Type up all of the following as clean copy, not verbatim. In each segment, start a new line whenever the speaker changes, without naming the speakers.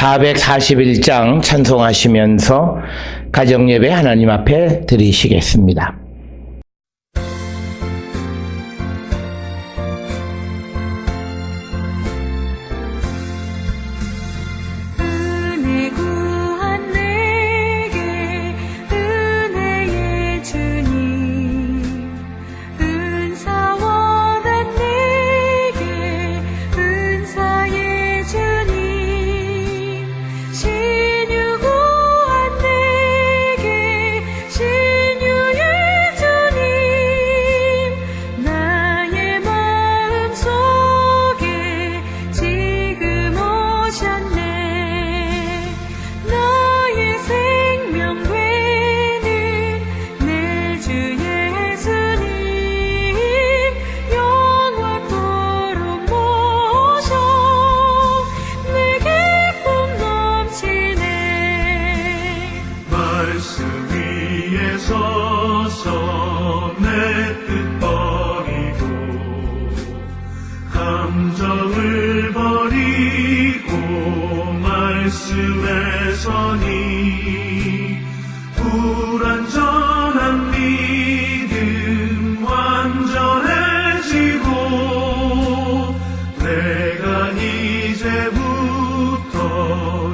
441장 찬송하시면서 가정예배 하나님 앞에 드리시겠습니다.
감정을 버리고 말씀에 서니 불완전한 믿음 완전해지고 내가 이제부터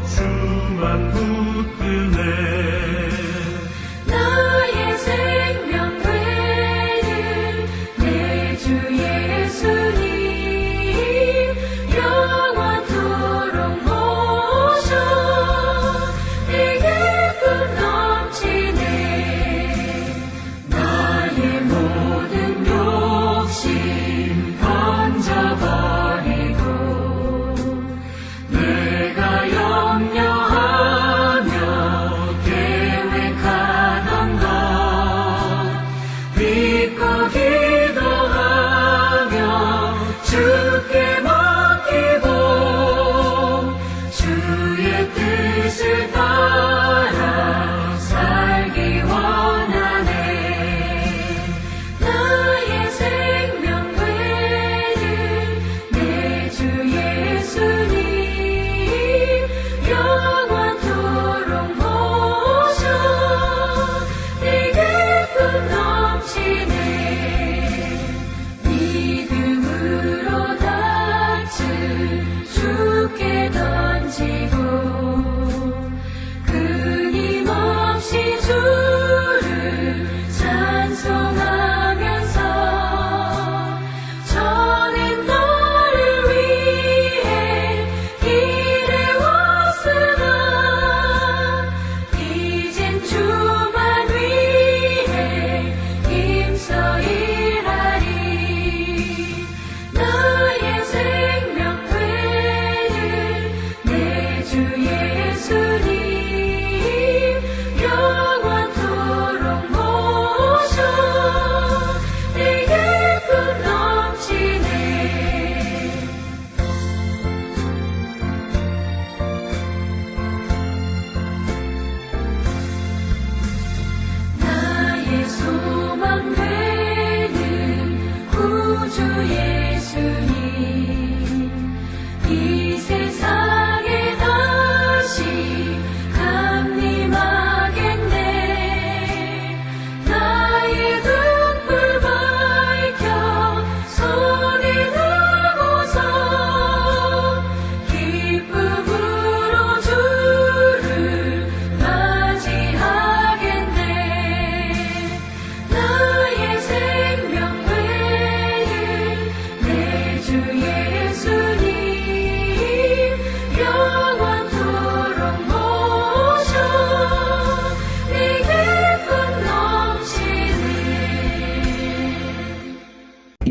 주만 붙드네.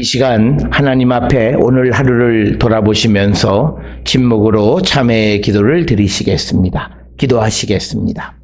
이 시간 하나님 앞에 오늘 하루를 돌아보시면서 침묵으로 참회의 기도를 드리시겠습니다. 기도하시겠습니다.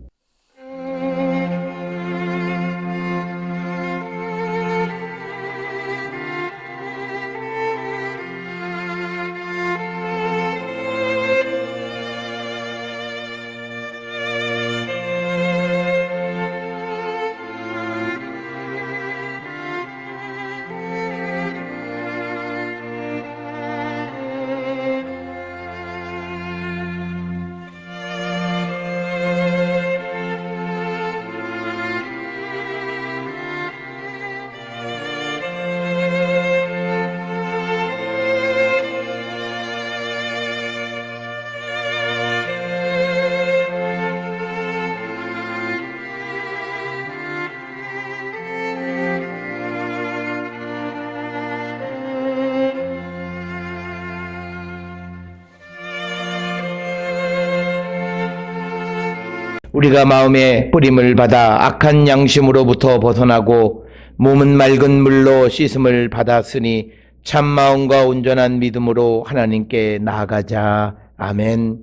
우리가 마음의 뿌림을 받아 악한 양심으로부터 벗어나고 몸은 맑은 물로 씻음을 받았으니 참 마음과 온전한 믿음으로 하나님께 나아가자. 아멘.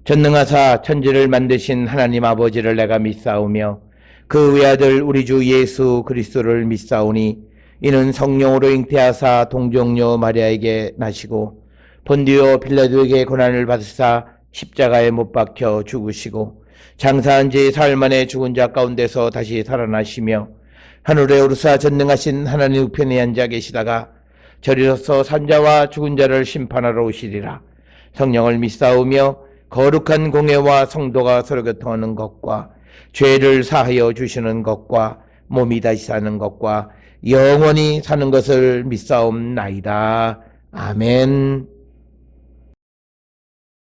전능하사 천지를 만드신 하나님 아버지를 내가 믿사오며 그 외아들 우리 주 예수 그리스도를 믿사오니 이는 성령으로 잉태하사 동정녀 마리아에게 나시고 본디오 빌라도에게 고난을 받으사 십자가에 못 박혀 죽으시고 장사한 지 사흘 만에 죽은 자 가운데서 다시 살아나시며 하늘에 오르사 전능하신 하나님 우편에 앉아 계시다가 저리로서 산자와 죽은 자를 심판하러 오시리라. 성령을 믿사오며 거룩한 공예와 성도가 서로 교통하는 것과 죄를 사하여 주시는 것과 몸이 다시 사는 것과 영원히 사는 것을 믿사옵나이다. 아멘.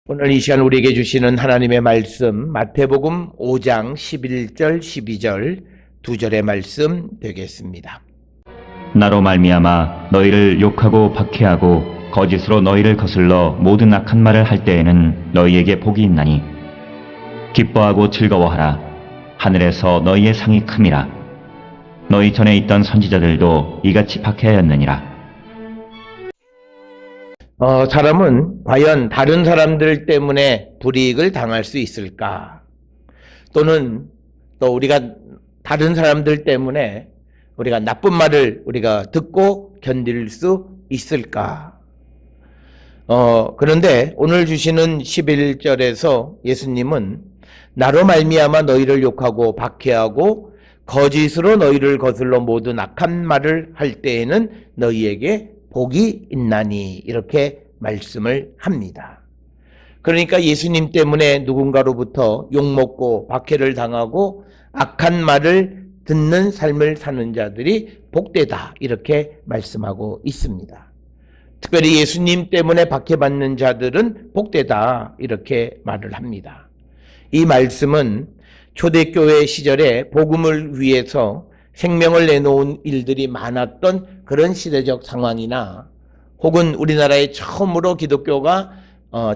오늘 이 시간 우리에게 주시는 하나님의 말씀 마태복음 5장 11절 12절 2절의 말씀 되겠습니다.
나로 말미암아 너희를 욕하고 박해하고 거짓으로 너희를 거슬러 모든 악한 말을 할 때에는 너희에게 복이 있나니 기뻐하고 즐거워하라. 하늘에서 너희의 상이 큼이라. 너희 전에 있던 선지자들도 이같이 박해하였느니라.
사람은 과연 다른 사람들 때문에 불이익을 당할 수 있을까? 또는 또 우리가 다른 사람들 때문에 우리가 나쁜 말을 우리가 듣고 견딜 수 있을까? 그런데 오늘 주시는 11절에서 예수님은 나로 말미암아 너희를 욕하고 박해하고 거짓으로 너희를 거슬러 모든 악한 말을 할 때에는 너희에게 복이 있나니 이렇게 말씀을 합니다. 그러니까 예수님 때문에 누군가로부터 욕먹고 박해를 당하고 악한 말을 듣는 삶을 사는 자들이 복되다 이렇게 말씀하고 있습니다. 특별히 예수님 때문에 박해받는 자들은 복되다 이렇게 말을 합니다. 이 말씀은 초대교회 시절에 복음을 위해서 생명을 내놓은 일들이 많았던 그런 시대적 상황이나 혹은 우리나라에 처음으로 기독교가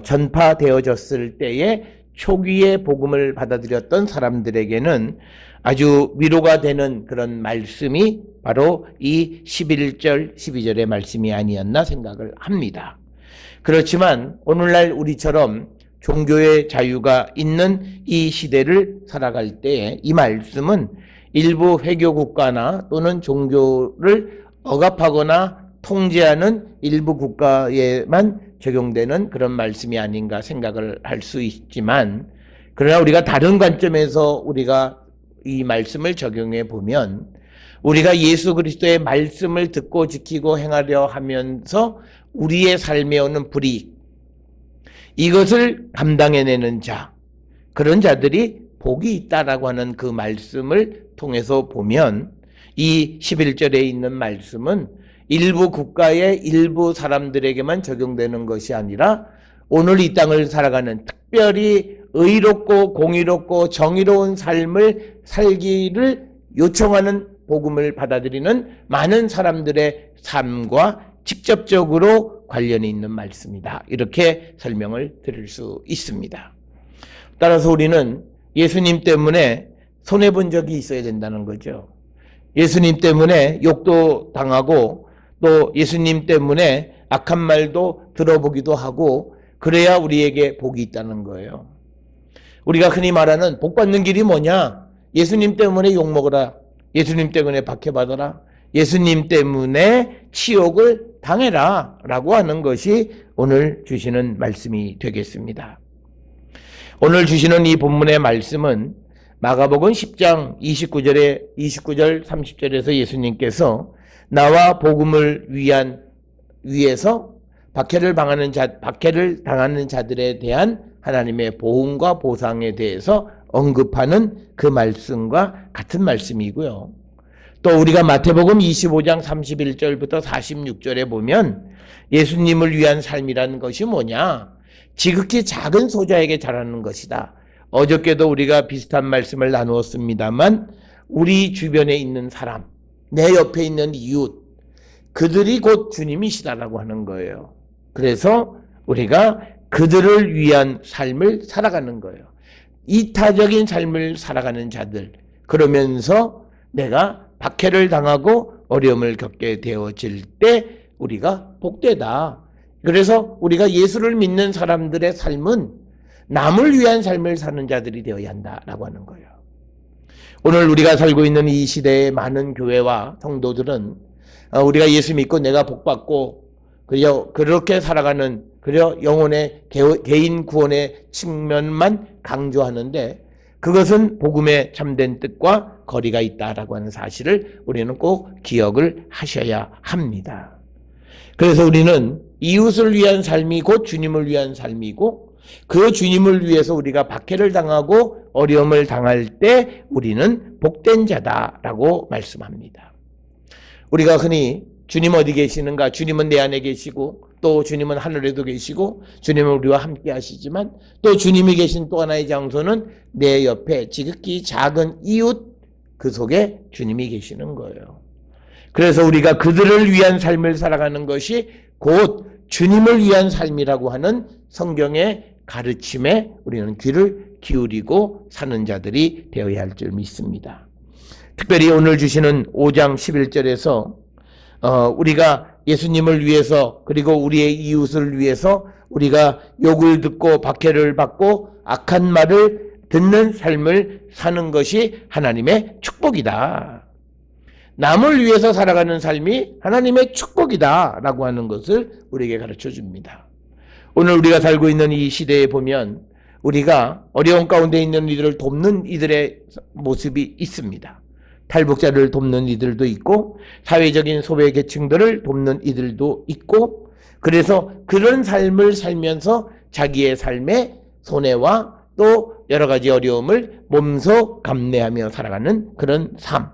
전파되어졌을 때에 초기에 복음을 받아들였던 사람들에게는 아주 위로가 되는 그런 말씀이 바로 이 11절, 12절의 말씀이 아니었나 생각을 합니다. 그렇지만 오늘날 우리처럼 종교의 자유가 있는 이 시대를 살아갈 때에 이 말씀은 일부 회교 국가나 또는 종교를 억압하거나 통제하는 일부 국가에만 적용되는 그런 말씀이 아닌가 생각을 할 수 있지만, 그러나 우리가 다른 관점에서 우리가 이 말씀을 적용해 보면 우리가 예수 그리스도의 말씀을 듣고 지키고 행하려 하면서 우리의 삶에 오는 불이익, 이것을 감당해내는 자, 그런 자들이 복이 있다라고 하는 그 말씀을 통해서 보면 이 11절에 있는 말씀은 일부 국가의 일부 사람들에게만 적용되는 것이 아니라 오늘 이 땅을 살아가는 특별히 의롭고 공의롭고 정의로운 삶을 살기를 요청하는 복음을 받아들이는 많은 사람들의 삶과 직접적으로 관련이 있는 말씀이다. 이렇게 설명을 드릴 수 있습니다. 따라서 우리는 예수님 때문에 손해본 적이 있어야 된다는 거죠. 예수님 때문에 욕도 당하고 또 예수님 때문에 악한 말도 들어보기도 하고 그래야 우리에게 복이 있다는 거예요. 우리가 흔히 말하는 복 받는 길이 뭐냐? 예수님 때문에 욕먹어라. 예수님 때문에 박해받아라. 예수님 때문에 치욕을 당해라 라고 하는 것이 오늘 주시는 말씀이 되겠습니다. 오늘 주시는 이 본문의 말씀은 마가복음 10장 29절 30절에서 예수님께서 나와 복음을 위해서 박해를 당하는 자들에 대한 하나님의 보응과 보상에 대해서 언급하는 그 말씀과 같은 말씀이고요. 또 우리가 마태복음 25장 31절부터 46절에 보면 예수님을 위한 삶이라는 것이 뭐냐? 지극히 작은 소자에게 잘하는 것이다. 어저께도 우리가 비슷한 말씀을 나누었습니다만 우리 주변에 있는 사람, 내 옆에 있는 이웃, 그들이 곧 주님이시다라고 하는 거예요. 그래서 우리가 그들을 위한 삶을 살아가는 거예요. 이타적인 삶을 살아가는 자들, 그러면서 내가 박해를 당하고 어려움을 겪게 되어질 때 우리가 복되다. 그래서 우리가 예수를 믿는 사람들의 삶은 남을 위한 삶을 사는 자들이 되어야 한다라고 하는 거예요. 오늘 우리가 살고 있는 이 시대의 많은 교회와 성도들은 우리가 예수 믿고 내가 복받고 그렇게 살아가는 영혼의 개인 구원의 측면만 강조하는데 그것은 복음의 참된 뜻과 거리가 있다라고 하는 사실을 우리는 꼭 기억을 하셔야 합니다. 그래서 우리는 이웃을 위한 삶이 곧 주님을 위한 삶이고 그 주님을 위해서 우리가 박해를 당하고 어려움을 당할 때 우리는 복된 자다라고 말씀합니다. 우리가 흔히 주님 어디 계시는가? 주님은 내 안에 계시고 또 주님은 하늘에도 계시고 주님은 우리와 함께 하시지만 또 주님이 계신 또 하나의 장소는 내 옆에 지극히 작은 이웃 그 속에 주님이 계시는 거예요. 그래서 우리가 그들을 위한 삶을 살아가는 것이 곧 주님을 위한 삶이라고 하는 성경의 가르침에 우리는 귀를 기울이고 사는 자들이 되어야 할 줄 믿습니다. 특별히 오늘 주시는 5장 11절에서 우리가 예수님을 위해서 그리고 우리의 이웃을 위해서 우리가 욕을 듣고 박해를 받고 악한 말을 듣는 삶을 사는 것이 하나님의 축복이다. 남을 위해서 살아가는 삶이 하나님의 축복이다 라고 하는 것을 우리에게 가르쳐 줍니다. 오늘 우리가 살고 있는 이 시대에 보면 우리가 어려운 가운데 있는 이들을 돕는 이들의 모습이 있습니다. 탈북자를 돕는 이들도 있고 사회적인 소외 계층들을 돕는 이들도 있고 그래서 그런 삶을 살면서 자기의 삶의 손해와 또 여러 가지 어려움을 몸소 감내하며 살아가는 그런 삶.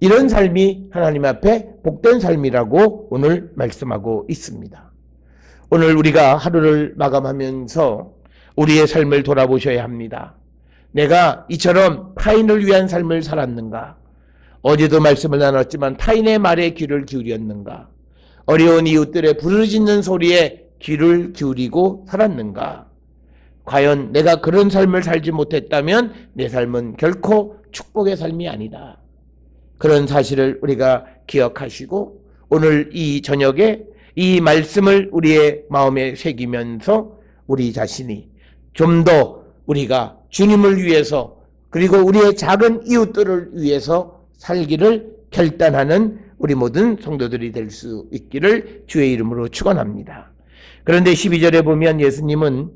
이런 삶이 하나님 앞에 복된 삶이라고 오늘 말씀하고 있습니다. 오늘 우리가 하루를 마감하면서 우리의 삶을 돌아보셔야 합니다. 내가 이처럼 타인을 위한 삶을 살았는가? 어제도 말씀을 나눴지만 타인의 말에 귀를 기울였는가? 어려운 이웃들의 부르짖는 소리에 귀를 기울이고 살았는가? 과연 내가 그런 삶을 살지 못했다면 내 삶은 결코 축복의 삶이 아니다. 그런 사실을 우리가 기억하시고 오늘 이 저녁에 이 말씀을 우리의 마음에 새기면서 우리 자신이 좀 더 우리가 주님을 위해서 그리고 우리의 작은 이웃들을 위해서 살기를 결단하는 우리 모든 성도들이 될 수 있기를 주의 이름으로 축원합니다. 그런데 12절에 보면 예수님은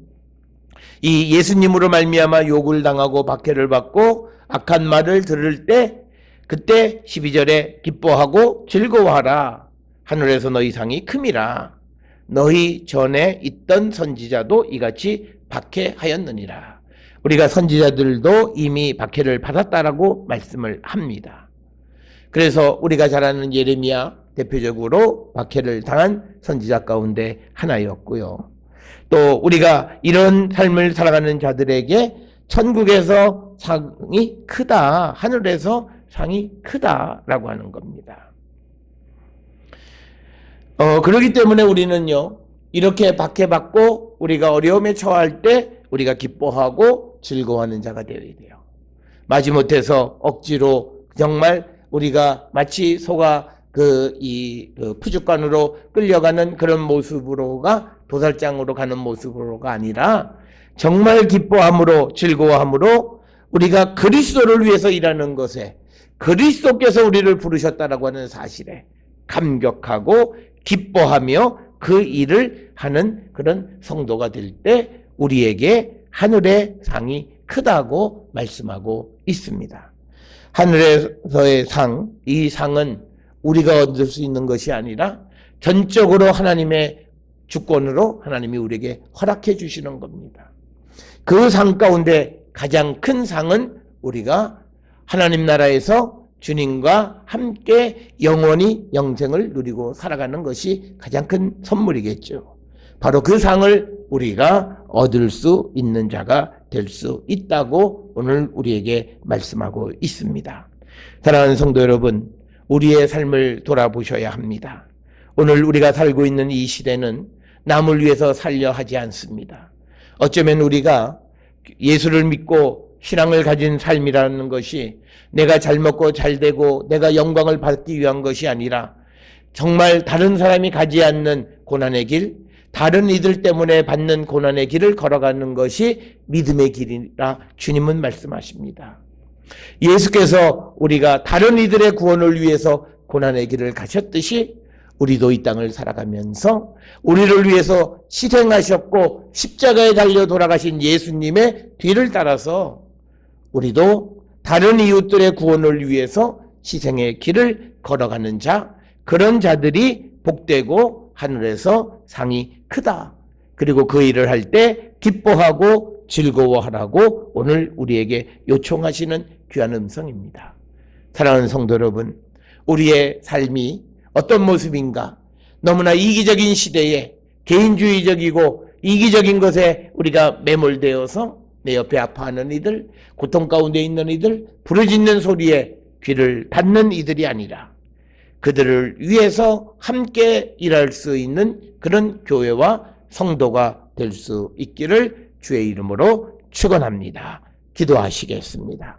이 예수님으로 말미암아 욕을 당하고 박해를 받고 악한 말을 들을 때 그때 12절에 기뻐하고 즐거워하라. 하늘에서 너희 상이 큼이라. 너희 전에 있던 선지자도 이같이 박해하였느니라. 우리가 선지자들도 이미 박해를 받았다라고 말씀을 합니다. 그래서 우리가 잘 아는 예레미야 대표적으로 박해를 당한 선지자 가운데 하나였고요. 또 우리가 이런 삶을 살아가는 자들에게 천국에서 상이 크다, 하늘에서 상이 크다라고 하는 겁니다. 그렇기 때문에 우리는요, 이렇게 박해받고 우리가 어려움에 처할 때 우리가 기뻐하고 즐거워하는 자가 되어야 돼요. 마지못해서 억지로 정말 우리가 마치 소가 푸죽간으로 끌려가는 그런 모습으로가 도살장으로 가는 모습으로가 아니라 정말 기뻐함으로 즐거워함으로 우리가 그리스도를 위해서 일하는 것에 그리스도께서 우리를 부르셨다라고 하는 사실에 감격하고 기뻐하며 그 일을 하는 그런 성도가 될 때 우리에게 하늘의 상이 크다고 말씀하고 있습니다. 하늘에서의 상, 이 상은 우리가 얻을 수 있는 것이 아니라 전적으로 하나님의 주권으로 하나님이 우리에게 허락해 주시는 겁니다. 그 상 가운데 가장 큰 상은 우리가 하나님 나라에서 주님과 함께 영원히 영생을 누리고 살아가는 것이 가장 큰 선물이겠죠. 바로 그 상을 우리가 얻을 수 있는 자가 될 수 있다고 오늘 우리에게 말씀하고 있습니다. 사랑하는 성도 여러분, 우리의 삶을 돌아보셔야 합니다. 오늘 우리가 살고 있는 이 시대는 남을 위해서 살려 하지 않습니다. 어쩌면 우리가 예수를 믿고 신앙을 가진 삶이라는 것이 내가 잘 먹고 잘 되고 내가 영광을 받기 위한 것이 아니라 정말 다른 사람이 가지 않는 고난의 길, 다른 이들 때문에 받는 고난의 길을 걸어가는 것이 믿음의 길이라 주님은 말씀하십니다. 예수께서 우리가 다른 이들의 구원을 위해서 고난의 길을 가셨듯이 우리도 이 땅을 살아가면서 우리를 위해서 희생하셨고 십자가에 달려 돌아가신 예수님의 뒤를 따라서 우리도 다른 이웃들의 구원을 위해서 희생의 길을 걸어가는 자, 그런 자들이 복되고 하늘에서 상이 크다. 그리고 그 일을 할 때 기뻐하고 즐거워하라고 오늘 우리에게 요청하시는 귀한 음성입니다. 사랑하는 성도 여러분, 우리의 삶이 어떤 모습인가? 너무나 이기적인 시대에 개인주의적이고 이기적인 것에 우리가 매몰되어서 내 옆에 아파하는 이들, 고통 가운데 있는 이들, 부르짖는 소리에 귀를 닫는 이들이 아니라 그들을 위해서 함께 일할 수 있는 그런 교회와 성도가 될 수 있기를 주의 이름으로 축원합니다. 기도하시겠습니다.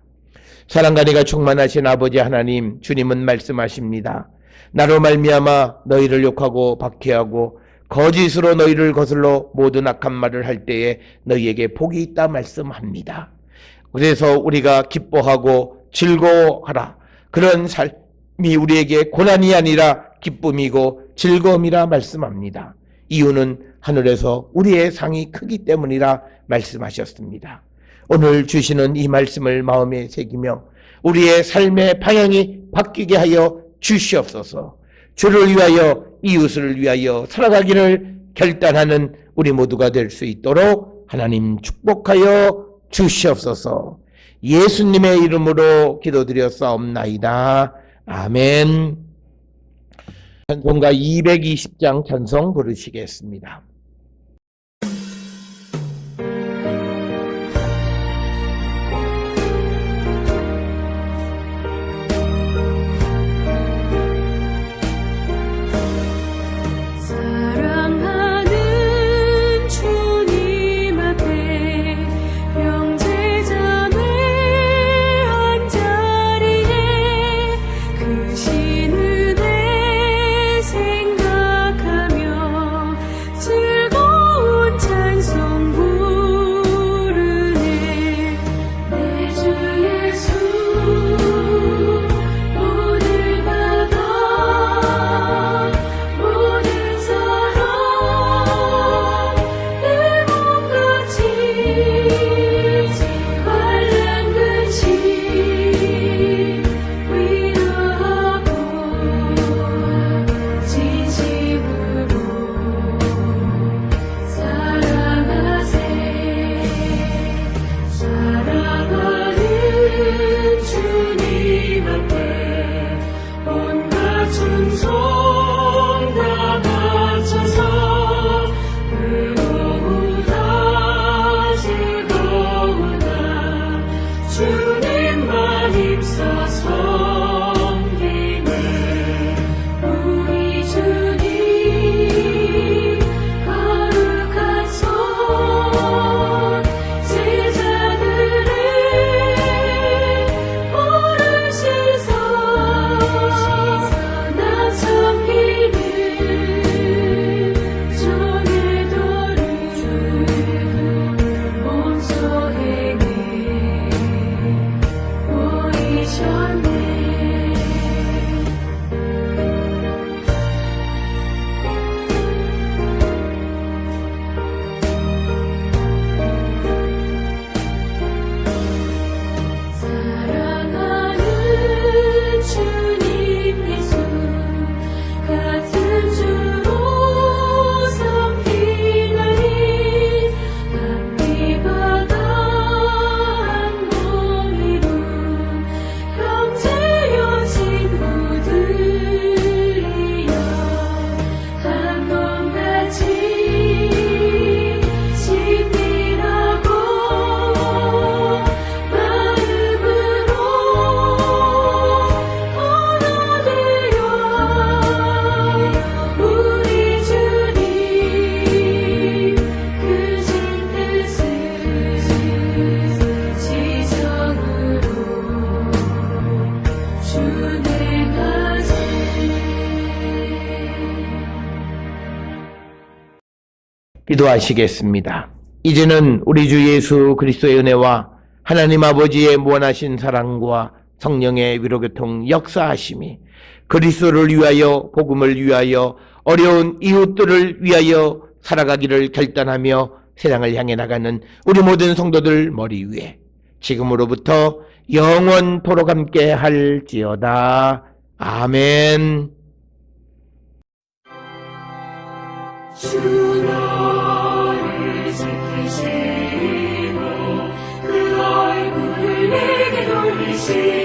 사랑과 은혜가 충만하신 아버지 하나님, 주님은 말씀하십니다. 나로 말미암아 너희를 욕하고 박해하고 거짓으로 너희를 거슬러 모든 악한 말을 할 때에 너희에게 복이 있다 말씀합니다. 그래서 우리가 기뻐하고 즐거워하라. 그런 삶이 우리에게 고난이 아니라 기쁨이고 즐거움이라 말씀합니다. 이유는 하늘에서 우리의 상이 크기 때문이라 말씀하셨습니다. 오늘 주시는 이 말씀을 마음에 새기며 우리의 삶의 방향이 바뀌게 하여 주시옵소서. 주를 위하여 이웃을 위하여 살아가기를 결단하는 우리 모두가 될 수 있도록 하나님 축복하여 주시옵소서. 예수님의 이름으로 기도드렸사옵나이다. 아멘. 찬송가 220장 찬송 부르시겠습니다.
사랑하는 주님 앞에 영제전에 한자리에 그 신은혜 생각하며
기도하시겠습니다. 이제는 우리 주 예수 그리스도의 은혜와 하나님 아버지의 무한하신 사랑과 성령의 위로교통 역사하심이 그리스도를 위하여 복음을 위하여 어려운 이웃들을 위하여 살아가기를 결단하며 세상을 향해 나가는 우리 모든 성도들 머리 위에 지금으로부터 영원토록 함께 할지어다. 아멘.
주 너를 지키시고 그 얼굴을 내게 돌리시고